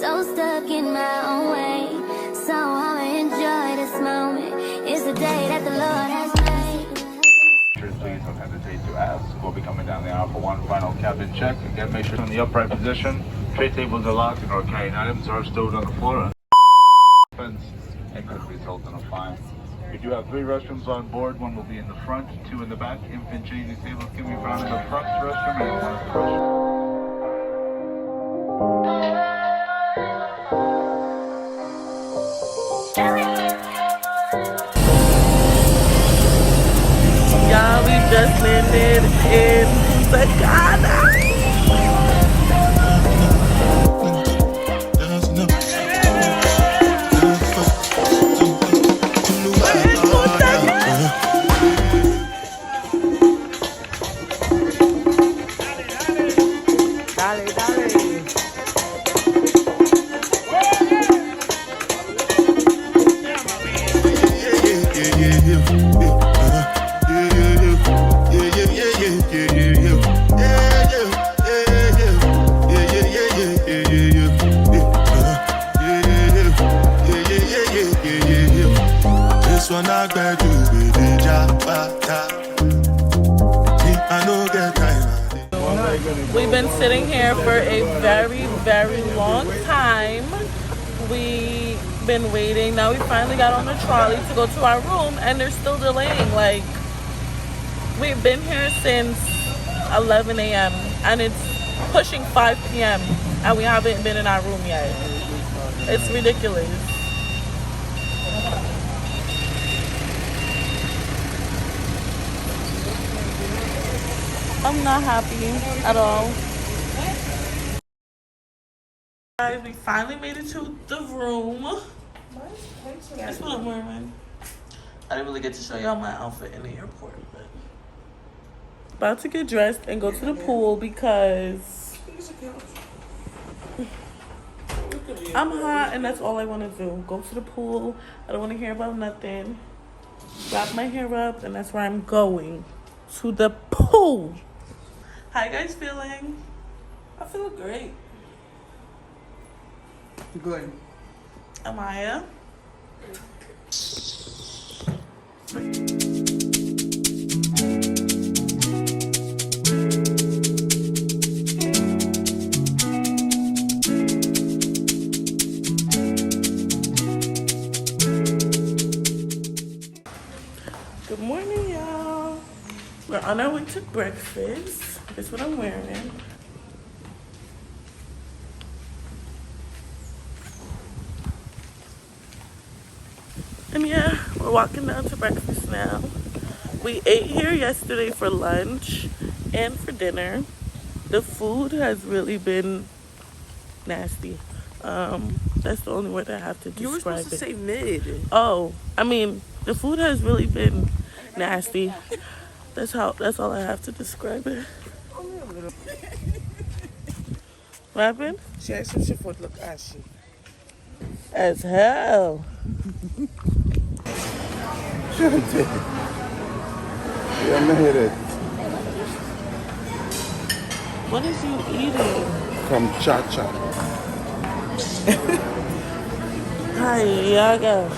So stuck in my own way. So I'ma enjoy this moment. It's the day that the Lord has made. Please don't hesitate to ask. We'll be coming down the aisle for one final cabin check. Again, make sure you're in the upright position. Tray tables are locked and our carrying items are stowed on the floor. And could result in a fine. We do have 3 restrooms on board. 1 will be in the front, 2 in the back. Infant changing tables can be found in the front restroom and 1 in the restroom. Y'all, we just landed in Punta Cana. We've been sitting here for a very, very long time. We've been waiting. Now we finally got on the trolley to go to our room and they're still delaying. Like, we've been here since 11 a.m. and it's pushing 5 p.m. and we haven't been in our room yet. It's ridiculous. I'm not happy at all. Guys, we finally made it to the room. That's what I'm wearing. I didn't really get to show y'all my outfit in the airport, but about to get dressed and go to the pool because I'm hot and that's all I want to do. Go to the pool. I don't want to hear about nothing. Wrap my hair up and that's where I'm going. To the pool. How you guys feeling? I feel great. Good. Amaya? Good morning, y'all. We're on our way to breakfast. That's what I'm wearing. And yeah, we're walking down to breakfast now. We ate here yesterday for lunch and for dinner. The food has really been nasty. That's the only word I have to describe it. You were supposed to say mid. Oh, I mean, the food has really been nasty. That's all I have to describe it. What happened? She asked if she would look ashy. As hell. Sure did. Yeah, made it. What is you eating? From Cha-Cha. Hi, Yaga.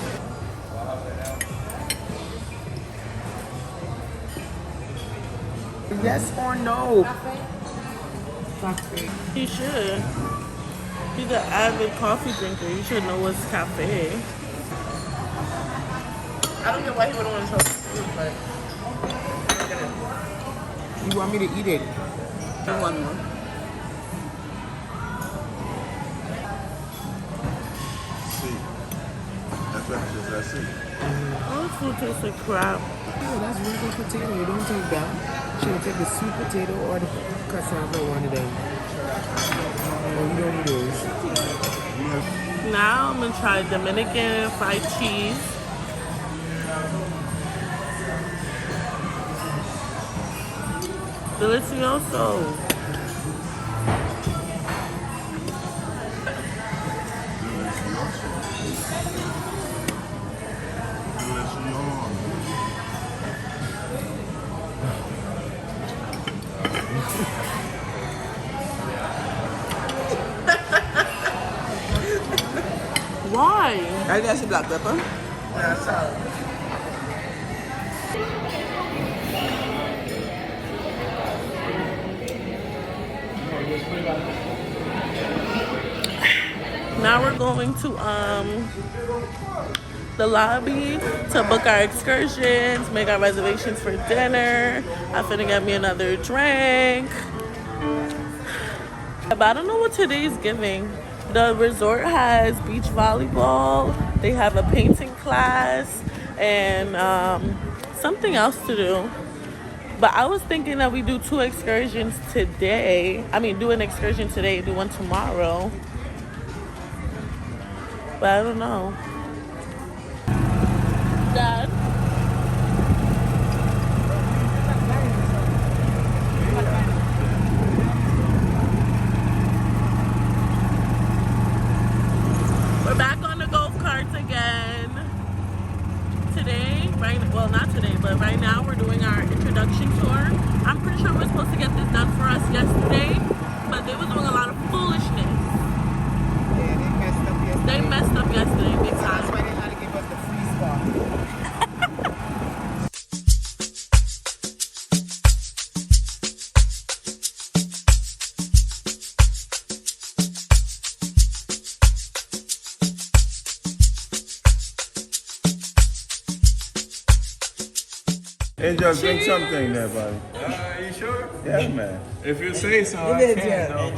Yes or no? He should. He's an avid coffee drinker. You should know what's cafe. I don't get why he wouldn't want to show food, but you want me to eat it? I want more. See, that's what I see. All this food tastes like crap. Oh, that's regular potato. You don't take that. Should take the sweet potato or the cassava, one of them. Oh, you don't eat those. Now I'm gonna try Dominican fried cheese. Delicioso. Why? I think I see black pepper. Yeah, sorry. Now we're going to the lobby to book our excursions, make our reservations for dinner. I'm finna get me another drink. But I don't know what today's giving. The resort has beach volleyball. They have a painting class and something else to do. But I was thinking that we do 2 excursions today. I mean, do an excursion today, do one tomorrow. But I don't know. Dad? We're back on the golf carts again. Today, well not today, but right now we're doing our introduction tour. I'm pretty sure we're supposed to get this done for us yesterday, but they were doing a lot of foolishness. Yeah, They messed up yesterday big That's time. why they had to give us the free spot. Angel, drink something there, buddy. You sure? Yeah, man. If you say so, I can. I'm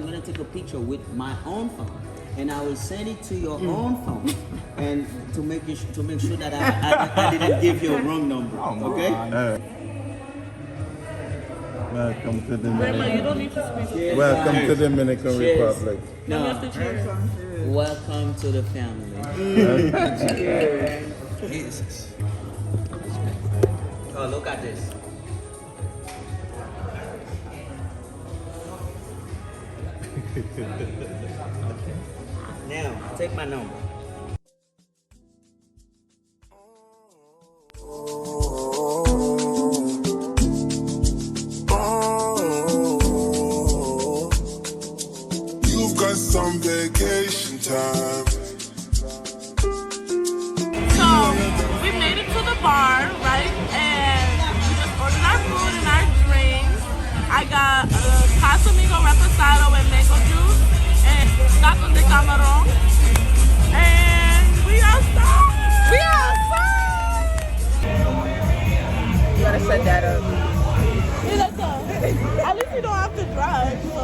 gonna take a picture with my own phone, and I will send it to your own phone, and to make sure that I didn't give you a wrong number. Okay? Welcome to the Grandma, you don't need to speak. Welcome to the Dominican Cheers. Republic. You have to cheers. Welcome to the family. Jesus. Oh, look at this. Now, take my number. You've got some vacation time. So, we made it to the bar, right? And we just ordered our food and our drinks. I got Casamigo Reposado and mango juice and tacos de camarón. And we outside! We outside! You gotta set that up. At least you don't have to drive, so.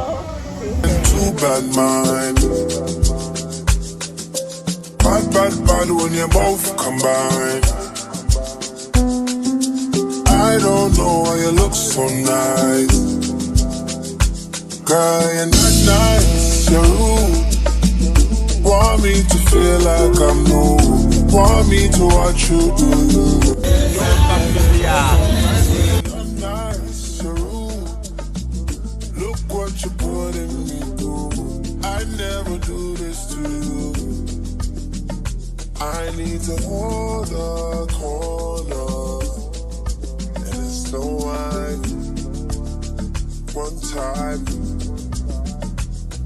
Too bad, man. Bad when you both combine. I don't know why you look so nice. Girl, you're not nice, you're rude. Want me to feel like I'm new. Want me to watch you do. You're nice, you're rude. Look what you putting me through. I never do this to you. I need to hold a corner, and it's no wine. One time,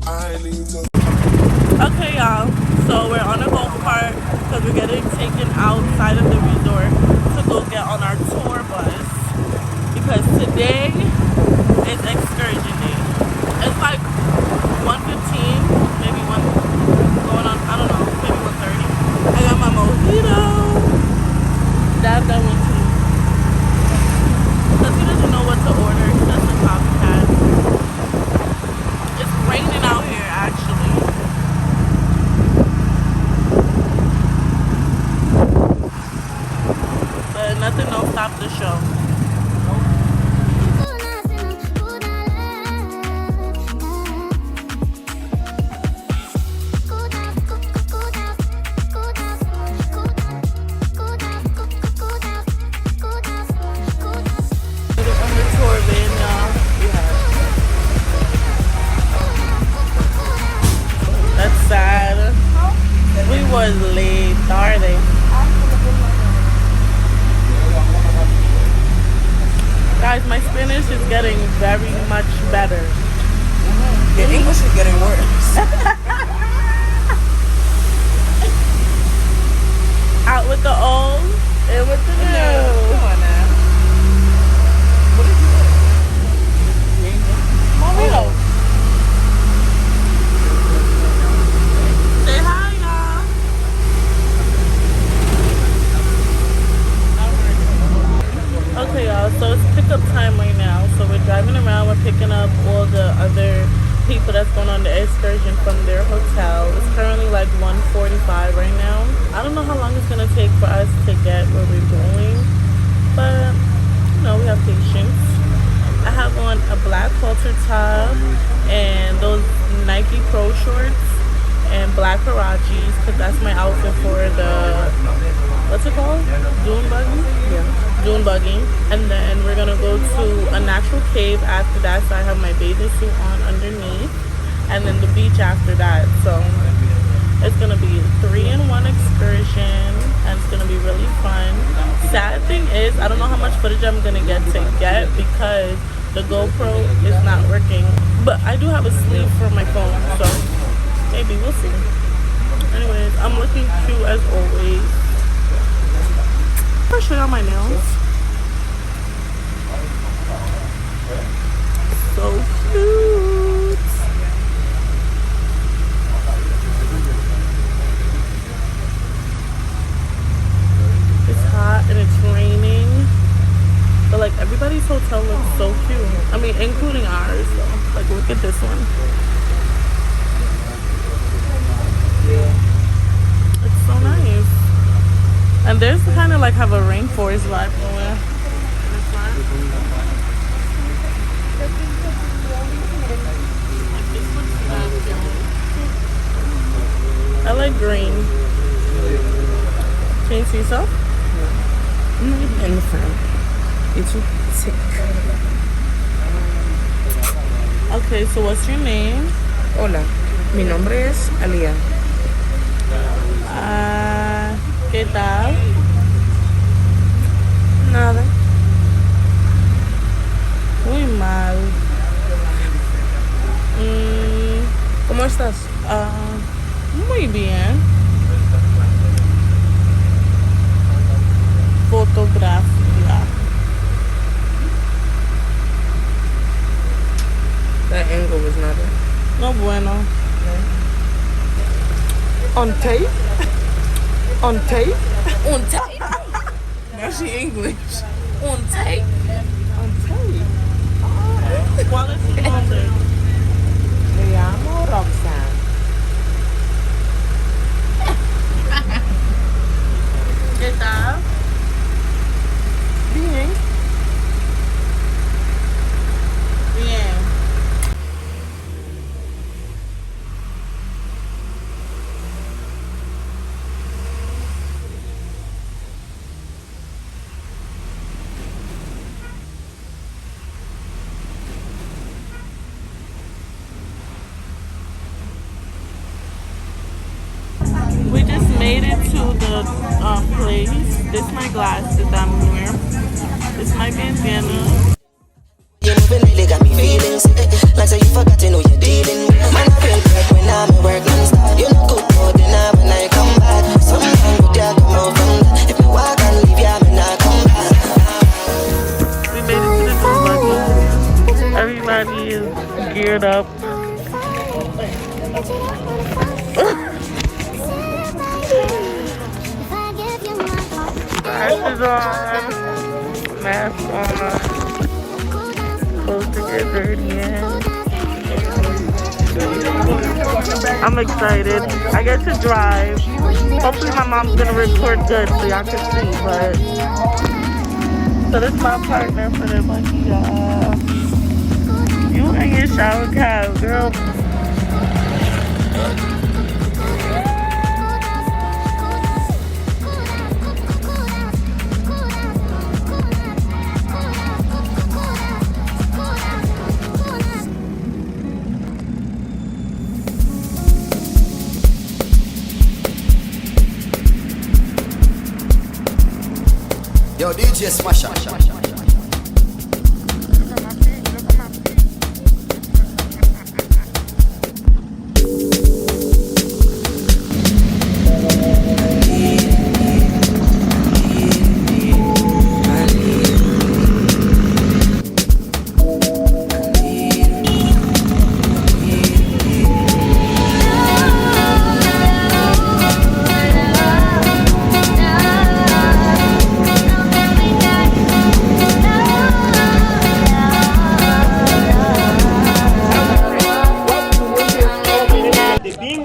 I need to. Okay, y'all. So we're on a golf cart because we're getting taken outside of the resort to go get on our tour bus because today is excursion day. It's like 1:15, maybe one going on. I don't know, maybe 1:30. I got my mojito. Dad got one too. Because he doesn't know what to order. He doesn't copycat. It's raining out here, actually. But nothing don't stop the show. That's sad. We was late, are they? Guys, my Spanish is getting very much better. Your English is getting worse. What with the old and with the new? Come on now. What did you get? Mario. Say hi, y'all. Okay, y'all, so it's pickup time right now. So we're driving around, we're picking up all the other people that's going on the excursion from their hotel. It's currently like 1:45 right now. I don't know how long it's gonna take for us to get where we're going, but you know, we have patience. I have on a black halter top and those Nike Pro shorts and black Harachis because that's my outfit for the, what's it called? Dune buggy? Yeah. Dune buggy. And then we're gonna go to a natural cave after that, so I have my bathing suit on underneath, and then the beach after that. So it's gonna be a 3-in-1 excursion and it's gonna be really fun. Sad thing is I don't know how much footage I'm gonna get because the GoPro is not working, but I do have a sleeve for my phone, so maybe we'll see. Anyways, I'm looking cute as always. I'll show y'all my nails. So cute. It's hot and it's raining, but like everybody's hotel looks so cute. I mean, including ours though. Like, look at this one. It's so nice. And there's kind of like have a rainforest vibe going. I like green. Can you see so? In the front. It's thick. Okay, so what's your name? Hola, mi nombre es Alia. ¿Qué tal? Nada. Muy mal. ¿Cómo estás? Muy bien. Fotografía. That angle was not it. No bueno. On tape? On tape? On tape. Now she English. On tape. On tape. ¿Cuál es tu nombre? Me llamo Roxanne. ¿Qué tal? Bien. Bien. We just made it to the place. This is my glasses I'm wearing. This is my bandana. You moving really got me feelings. Like say you forgot to know you're dealing. Man, I feel great when I'm at work non-stop. You know good for dinner when I come back. Sometimes would ya come out from that? If me walk and leave ya, me not come back. We made it to the buggy. Everybody is geared up. Glasses on, mask on, clothes to get dirty in. I'm excited. I get to drive. Hopefully my mom's gonna record good so y'all can see, but so this is my partner for the buggy, y'all. You in your shower cap, girl. Yo, DJ Smasher.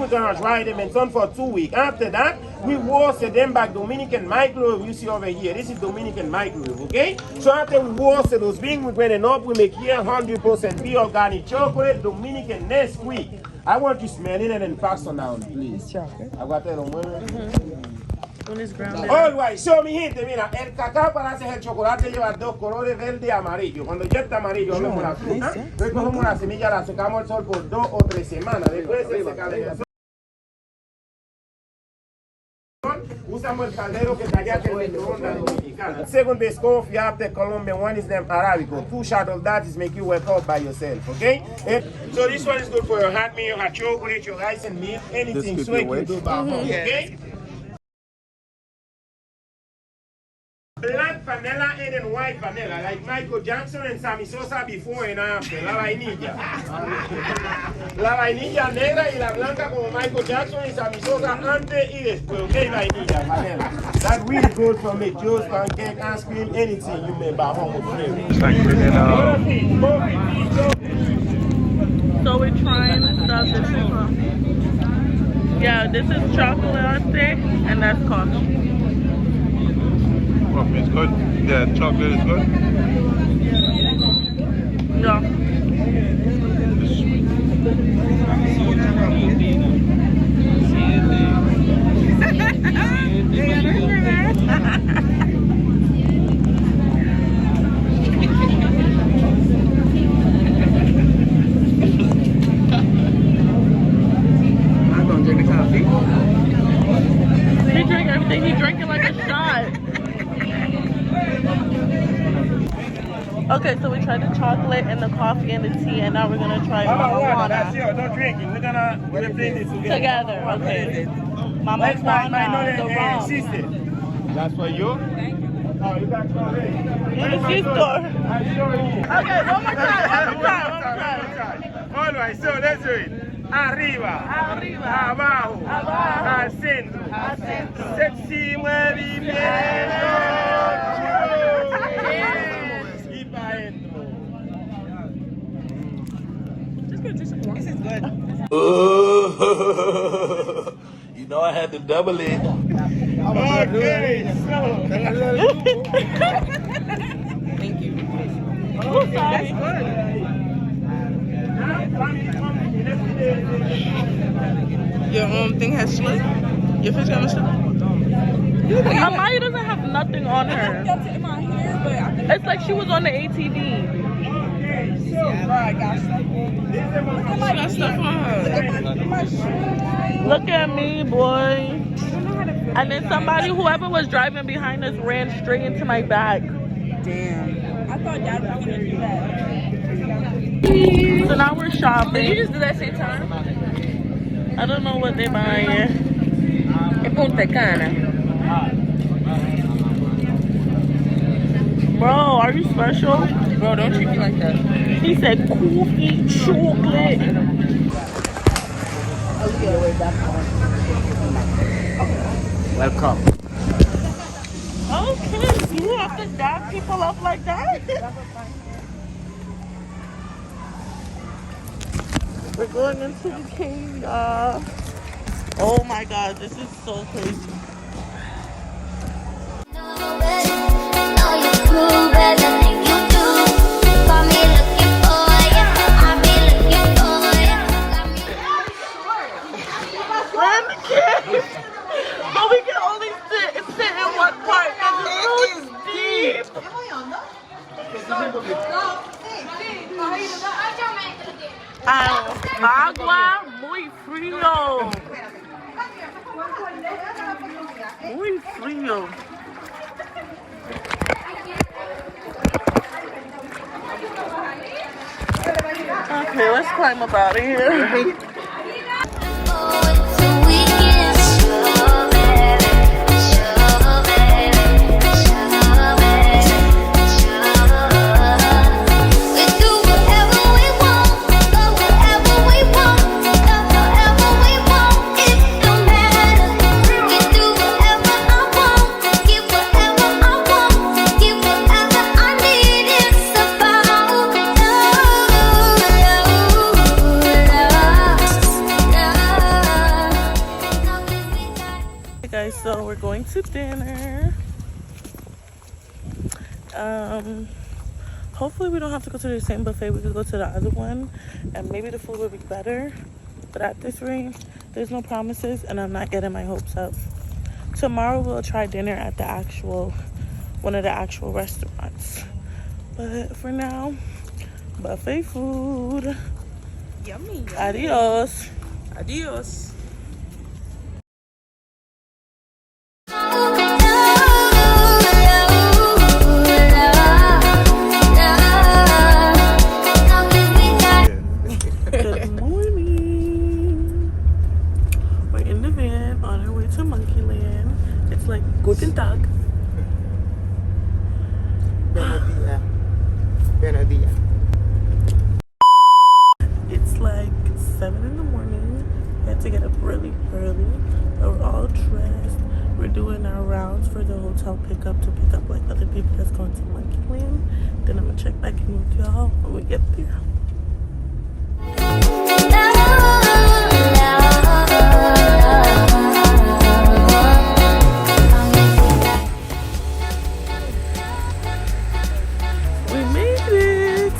we're gonna dry them in sun for 2 weeks. After that, we roasted them back Dominican microwave. You see over here, this is Dominican microwave, okay? So after we roasted those beans, we blend it up. We make here 100% pure organic chocolate, Dominican Nesquik. I want you smelling it and pass on down, please. It's chocolate. I got that on one. When it's grounded. All right, so mi gente, mira, el cacao para hacer el chocolate lleva dos colores, verde y amarillo. Cuando ya está amarillo, vemos la fruta. Después cogemos la semilla, la secamos al sol por 2 o 3 semanas. Después se seca el sol. Usamos el caldero que está allá, que es el microondas dominicano. Second base coffee after Colombian, one is them Arabico. 2 shots of that is make you work out by yourself, okay? So this one is good for your hot meal, hot chocolate, your rice and milk, anything sweet you do by home, okay? Black vanilla and then white vanilla, like Michael Jackson and Sammy Sosa before and after, la vainilla. La vainilla negra y la blanca como Michael Jackson y Sammy Sosa antes y después, okay, vainilla, vanilla. That's really good for me, juice, pancake, ice cream, anything you make by home with flavor. It's like bringing So we're trying stuff. This is yeah, this is chocolate latte and that's coffee. Coffee is good. The chocolate is good. Yeah. It's sweet. I'm gonna drink the coffee. He drank everything. He drank it like a shot. Okay, so we tried the chocolate and the coffee and the tea, and now we're gonna try mama That's juana yours, don't drink it. We're gonna replace this together. together. Okay. Mama juana, the rum. Sister. That's for you? Oh, you got to already. Sister. I'm showing you. Okay, one more time. All right, so let's do it. Arriba, abajo, al centro, sexy movimiento, y pa' adentro. This is good. You know I had to double it. Okay, so. Thank you. Oh, sorry. Your thing has cheese? Your fish got cheese? Amaya doesn't have nothing on her. It's like she was on the ATV. She got stuff on her. Look at me, boy. And then somebody, whoever was driving behind us, ran straight into my back. Damn. I thought Dad was gonna do that. So now we're shopping. Did you just do that same time? I don't know what they're buying. In Punta Cana. Bro, are you special? Bro, don't treat me like that. He said coffee, chocolate. Welcome. Okay, you have to dab people up like that? We're going into Kenya. Oh my god, this is so crazy. Know you cool better than you do. Got me looking for you. I be looking for you. We're in the cave. But we can only sit in one part because the road is deep. Agua muy frío. Muy frío. Okay, let's climb up out of here. So we're going to dinner. Hopefully we don't have to go to the same buffet. We could go to the other one and maybe the food will be better. But at this rate, there's no promises and I'm not getting my hopes up. Tomorrow we'll try dinner at one of the actual restaurants. But for now, buffet food. Yummy. Adios. Adios. Good morning. We're in the van on our way to Monkeyland. It's like Guten Tag. Buenos dias. It's like 7 in the morning. We had to get up really early. We're all dressed. We're doing our rounds for the hotel pickup to pick up like other people that's going to Monkeyland. Then I'm gonna check back in with y'all when we get there. We made it.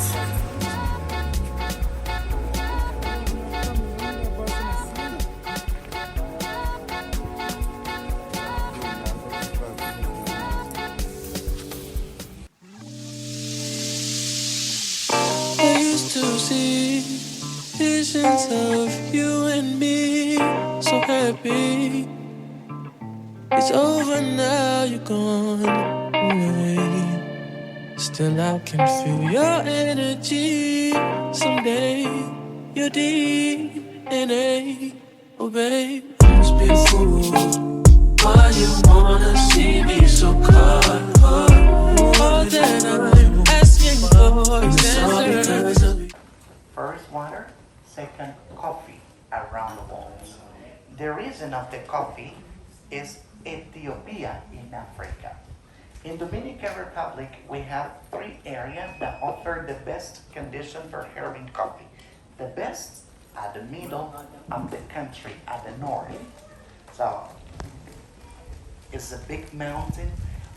I used to see visions of you and me, so happy. It's over now, you're gone away. Still I can feel your energy. Someday your DNA, oh babe, must be a fool. Why you wanna see me so caught up? All that I'm asking for is answers of you. First, water. Second, coffee around the world. The reason of the coffee is Ethiopia in Africa. In Dominican Republic, we have 3 areas that offer the best condition for having coffee. The best at the middle of the country, at the north. So, it's a big mountain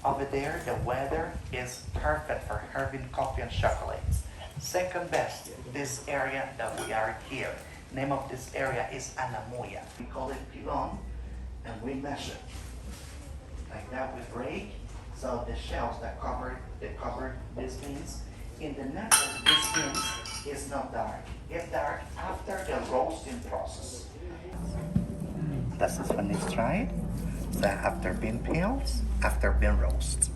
over there. The weather is perfect for having coffee and chocolates. Second best, this area that we are here. Name of this area is Anamuya. We call it pilon, and we measure. Like that, we break. So the shells that cover these beans. In the neck of these beans is not dark. It's dark after the roasting process. This is when it's dried. So after being peeled, after being roasted.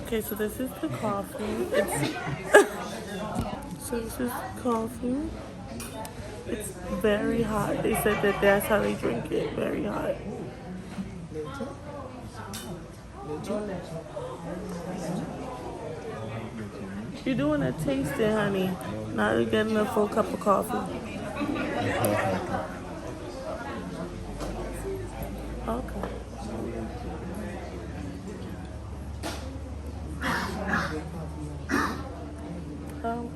Okay, so this is the coffee. So this is coffee. It's very hot. They said that that's how they drink it. Very hot. You're doing a tasting, honey. Now you're getting a full cup of coffee. Okay.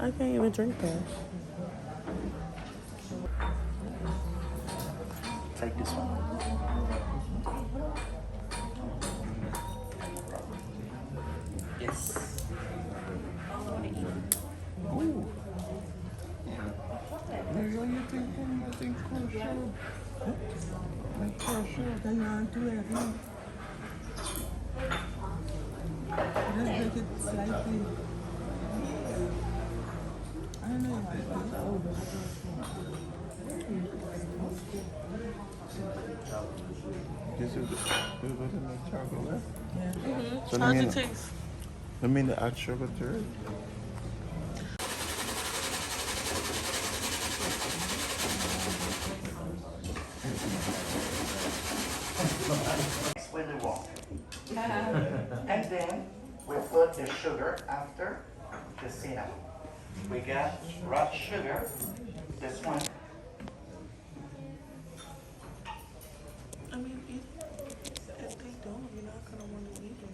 I can't even drink that. Take this one. Yes. Ooh. This is the chocolate. Yeah. So How's it taste? Let me add sugar to it. It's really warm. And then we put the sugar after the cinnamon. We got rock sugar. This one. I mean, if they don't, you're not gonna want to eat it.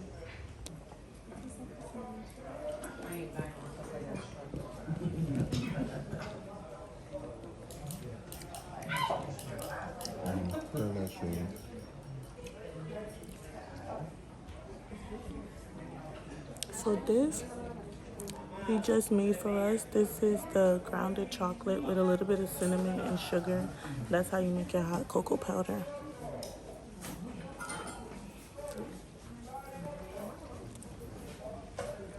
So this he just made for us. This is the grounded chocolate with a little bit of cinnamon and sugar. That's how you make your hot cocoa powder.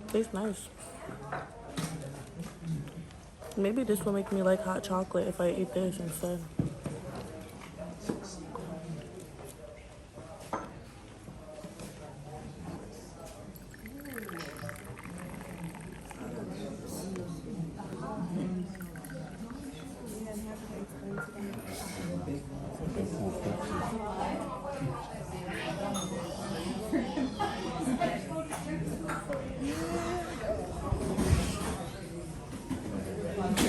Tastes nice. Maybe this will make me like hot chocolate if I eat this instead.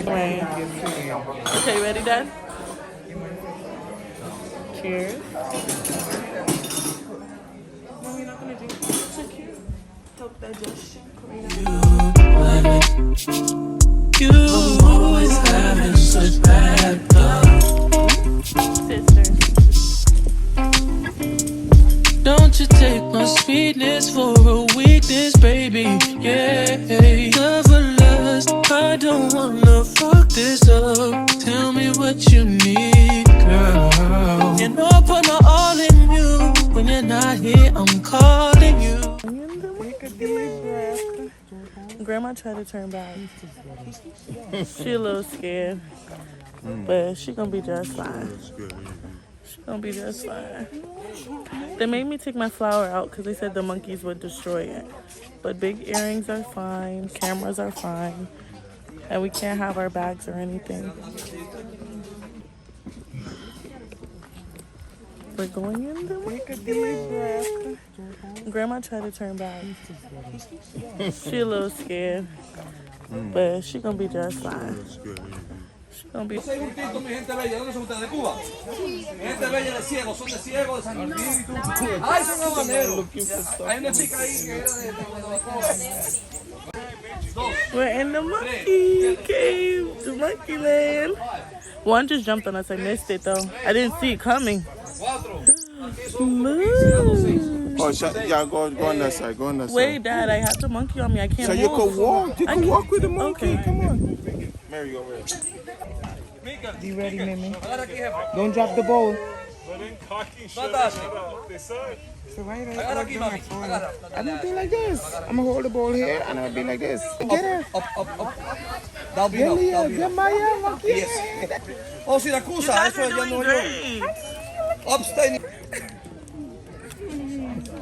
Right. Okay, you ready, Dad? Cheers. No, you're not gonna drink. It's okay. Help digestion. You always having such bad luck. Sisters. Don't you take my sweetness for a weakness, baby? Yeah, love or lust, I don't wanna fuck this up. Tell me what you need, girl. You know I put my all in you. When you're not here, I'm calling you. Grandma tried to turn back. She a little scared, but she gonna be just fine. She gonna be just fine. They made me take my flower out because they said the monkeys would destroy it. But big earrings are fine, cameras are fine, and we can't have our bags or anything. We're going in the Grandma tried to turn back. She a little scared, but she gonna be just fine. She gonna be. Soy Gustito, mi gente bella. ¿Dónde son ustedes? ¿De Cuba? Mi gente bella de ciego. Son de ciego, de San Espíritu. Ay, son habaneros. Hay una chica ahí que era de We're in the monkey cave, the monkey land. One just jumped on us. I missed it though. I didn't see it coming. Oh, yeah, go on that side. Go on that side. Wait, Dad, I have the monkey on me. I can't So move. you can walk. You can walk with the monkey. Okay. Come on. Mary, go ahead. You ready, Mimi? Don't drop the bowl. So why you I don't be like this. I'm gonna hold the bowl here and I'll be like this. Get her. Up. That'll be enough. Get my monkey. Yes. Oh, Siracusa. Eso ya no yo. Upstate.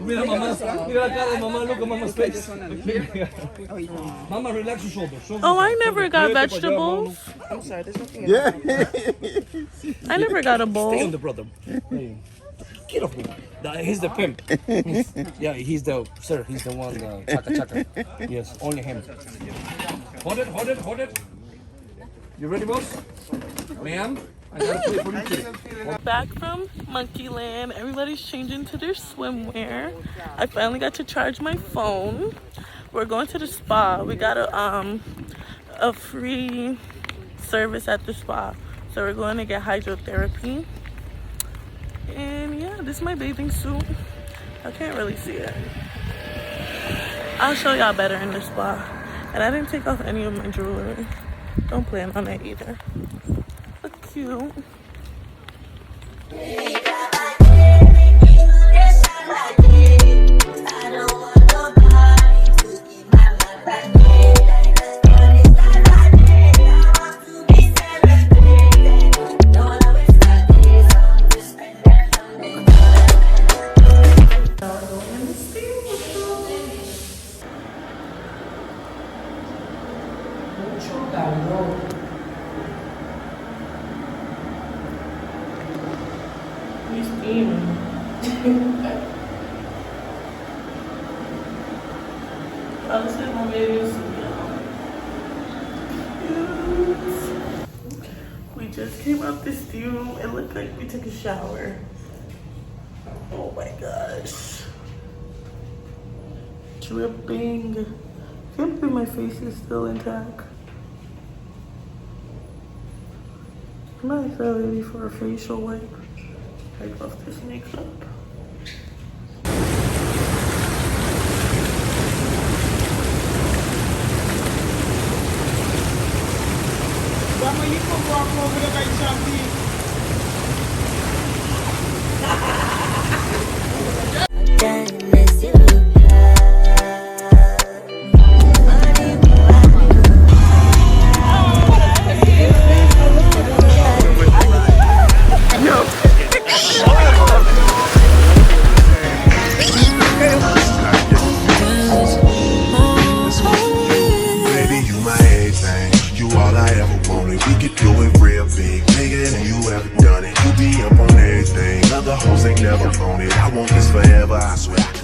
Mira, mamá. Mira la cara de mamá. Look at mama's face. Mama, relax your shoulders. Oh, I never got vegetables. I'm sorry, there's nothing. Yeah. I never got a bowl. Stay on the brother. Hey. Get off me. He's the pimp. Yeah, he's the sir. He's the one. Chaka. Yes, only him. Hold it. You ready, boss? Ma'am, I gotta play for you too. Back from Monkeyland. Everybody's changing to their swimwear. I finally got to charge my phone. We're going to the spa. We got a free service at the spa, so we're going to get hydrotherapy. And yeah, this is my bathing suit. I can't really see it. I'll show y'all better in the spa. And I didn't take off any of my jewelry. Don't plan on it either. Look cute. He's steaming. I'll say my baby is came out this steam room. It looked like we took a shower. Oh my gosh. Dripping. Can't believe my face is still intact. I'm not ready for a facial wipe. Take off this makeup. Mama, you can walk over there like something. Baby, you my everything. You all I ever wanted. We could do it real big, bigger than you ever done it. You be up on everything. Other hoes ain't never on it. I want this forever, I swear.